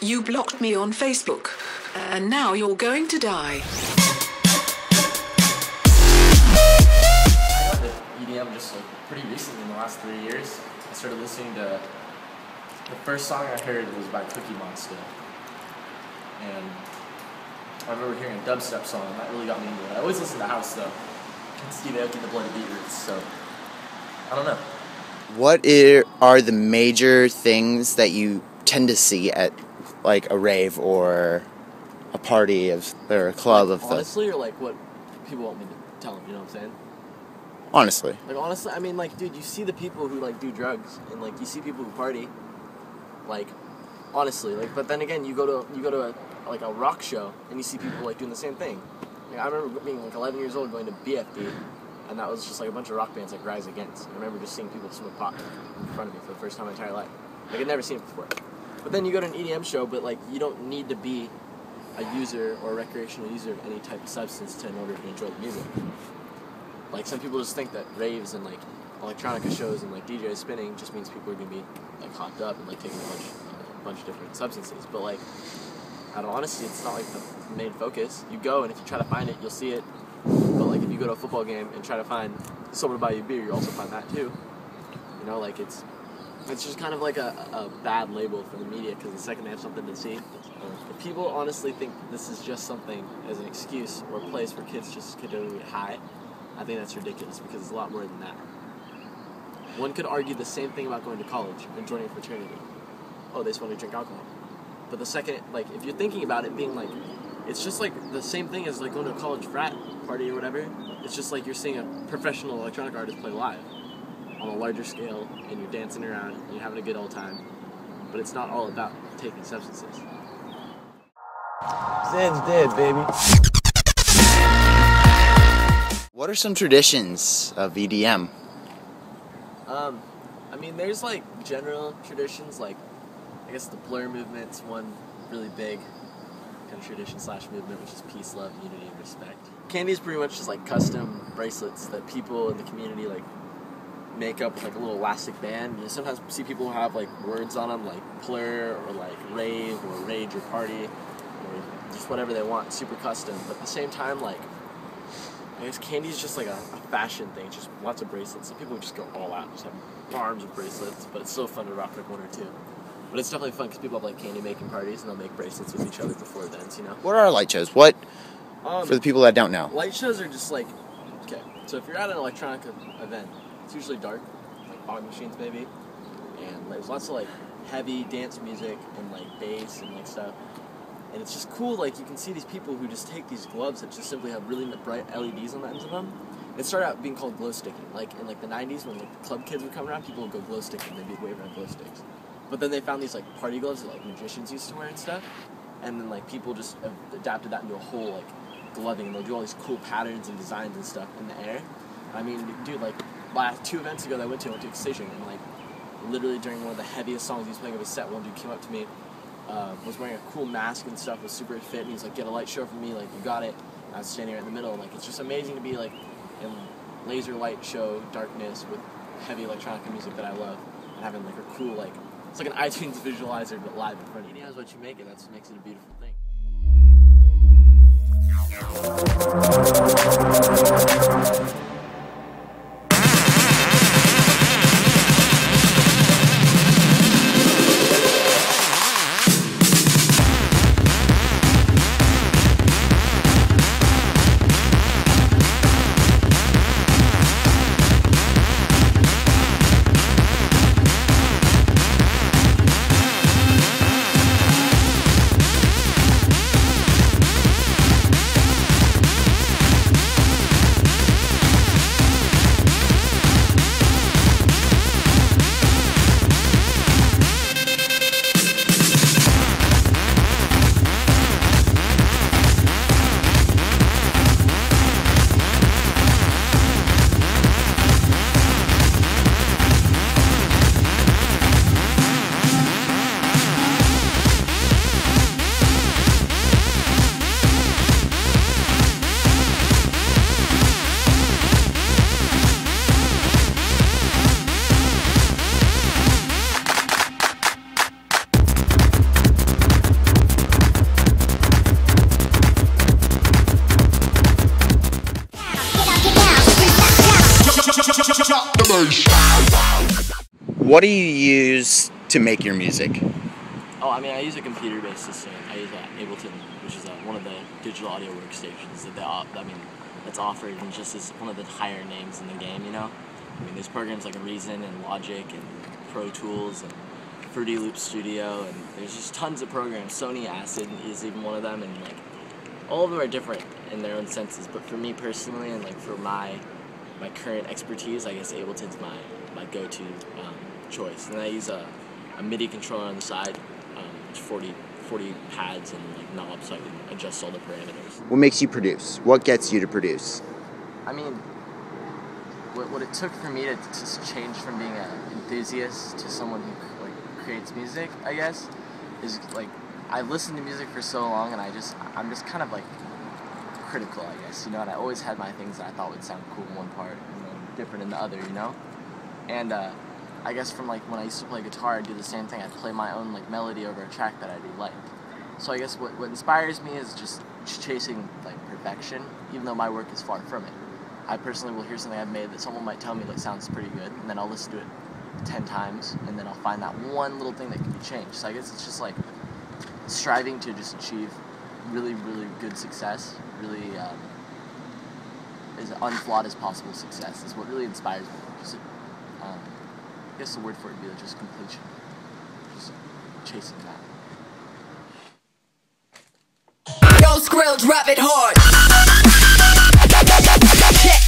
You blocked me on Facebook, and now you're going to die. I got into EDM just like pretty recently in the last 3 years. I started listening to, the first song I heard was by Cookie Monster. And I remember hearing a dubstep song, and that really got me into it. I always listen to house though. And Steve Aoki, the Bloody Beetroots, so I don't know. What are the major things that you tend to see at like a rave or a party or a club like, of honestly, or like what people want me to tell them, you know what I'm saying? Honestly. Like honestly, I mean like dude, you see the people who like do drugs and like you see people who party. Like honestly, like but then again you go to a rock show and you see people like doing the same thing. Like, I remember being like 11 years old going to BFD, and that was just like a bunch of rock bands like Rise Against. I remember just seeing people smoke pot in front of me for the first time in my entire life. Like I'd never seen it before. But then you go to an EDM show, but like you don't need to be a user or a recreational user of any type of substance in order to enjoy the music. Like some people just think that raves and like electronica shows and like DJs spinning just means people are gonna be like hopped up and like taking a bunch of different substances. But like, I don't, honestly, it's not like the main focus. You go and if you try to find it, you'll see it. But like if you go to a football game and try to find someone to buy you a beer, you also find that too. You know, like it's just kind of like a bad label for the media because the second they have something to see, if people honestly think this is just something as an excuse or a place for kids just to get high, I think that's ridiculous because it's a lot more than that. One could argue the same thing about going to college and joining a fraternity. Oh, they just want to drink alcohol. But the second, like, if you're thinking about it being like, it's just like the same thing as like going to a college frat party or whatever. It's just like you're seeing a professional electronic artist play live on a larger scale and you're dancing around and you're having a good old time. But it's not all about taking substances. Zed's dead, baby. What are some traditions of EDM? I mean, there's like general traditions, like I guess the Blur movement's one really big kind of tradition / movement, which is peace, love, unity, and respect. Candy is pretty much just like custom bracelets that people in the community like make up with like a little elastic band. You sometimes see people who have like words on them, like plur or like rave or rage or party or just whatever they want, super custom. But at the same time, like I guess candy's just like a fashion thing, just lots of bracelets. So people just go all out, just have arms of bracelets, but it's still fun to rock like one or two. But it's definitely fun because people have like candy making parties and they'll make bracelets with each other before events, you know? What are light shows? What, for the people that don't know? Light shows are just like, okay, so if you're at an electronic event, it's usually dark, like fog machines maybe, and there's lots of like heavy dance music and like bass and like stuff. And it's just cool, like you can see these people who just take these gloves that just simply have really bright LEDs on the ends of them. It started out being called glow sticking. Like in like the 90s when like the club kids would come around, people would go glow sticking, they'd be waving around glow sticks. But then they found these like party gloves that like magicians used to wear and stuff. And then like people just adapted that into a whole like gloving, and they'll do all these cool patterns and designs and stuff in the air. I mean, dude, like 2 events ago that I went to Extinction, and like literally during one of the heaviest songs he was playing of his set, one dude came up to me, was wearing a cool mask and stuff, was super fit, and he was like, get a light show for me, like you got it. And I was standing right in the middle, and like it's just amazing to be like in laser light show darkness with heavy electronic music that I love, and having like a cool like, it's like an iTunes visualizer but live in front of you. That's what you make it, that's what makes it a beautiful thing. What do you use to make your music? Oh, I mean, I use a computer-based system. I use Ableton, which is one of the digital audio workstations that that's offered, and just as one of the higher names in the game. You know, I mean, there's programs like Reason and Logic and Pro Tools and Fruity Loop Studio, and there's just tons of programs. Sony Acid is even one of them, and like all of them are different in their own senses. But for me personally, and like for my current expertise, I guess Ableton's my go-to choice. And I use a MIDI controller on the side, which 40 pads and like knobs, so I can adjust all the parameters. What makes you produce? What gets you to produce? I mean, what it took for me to change from being an enthusiast to someone who like creates music, I guess, is like I've listened to music for so long, and I'm just kind of like critical, I guess, you know. And I always had my things that I thought would sound cool in one part, and then different in the other, you know. And I guess from like when I used to play guitar, I'd do the same thing. I'd play my own like melody over a track that I do like. So I guess what inspires me is just chasing like perfection, even though my work is far from it. I personally will hear something I've made that someone might tell me like sounds pretty good, and then I'll listen to it 10 times, and then I'll find that one little thing that can be changed. So I guess it's just like striving to just achieve really, really good success, really as unflawed as possible success is what really inspires me. Just, I guess the word for it would be like just completion, just chasing that. Yo, Skrill, drop it hard. Check.